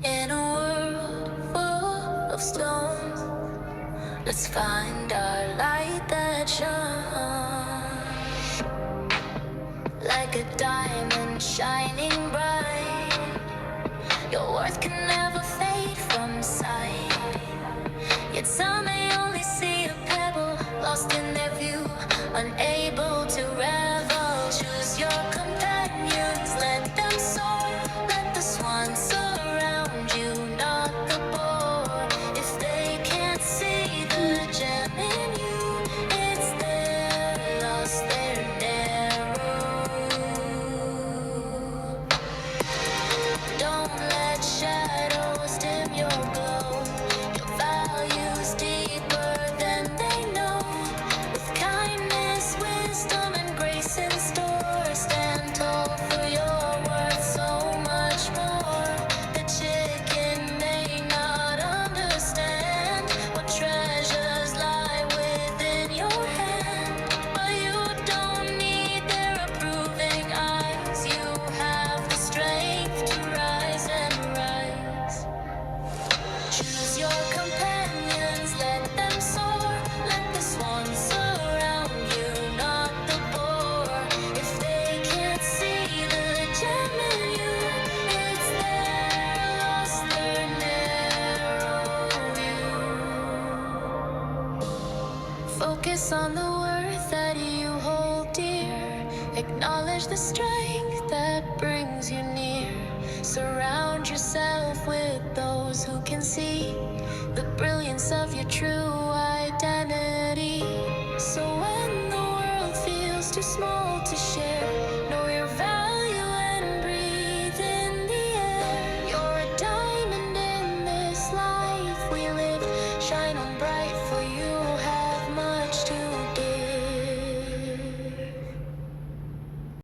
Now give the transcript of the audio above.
In a world full of stone, let's find our light that shines like a diamond shining bright. Your worth can never fade from sight. Yet some may only see a pebble lost in their view, unable to revel. Choose your companions, let them soar. Let the swans surround you, not the boar. If they can't see the gem in you, it's their loss, their narrow. Don't let shadows dim your glow. Your value's deeper than they know. With kindness, wisdom, and grace in store, stand tall for your worth, so much more. The chicken may not understand what treasures lie within your hand, but you don't need their approving eyes. You have the strength to rise and rise. Choose your companions, let them soar. Let the swans surround you, not the boar. If they can't see the gem in you, it's their loss, their narrow view. Focus on the worth that you hold dear. Acknowledge the strength that brings you near. Surround yourself with those who can see the brilliance of your true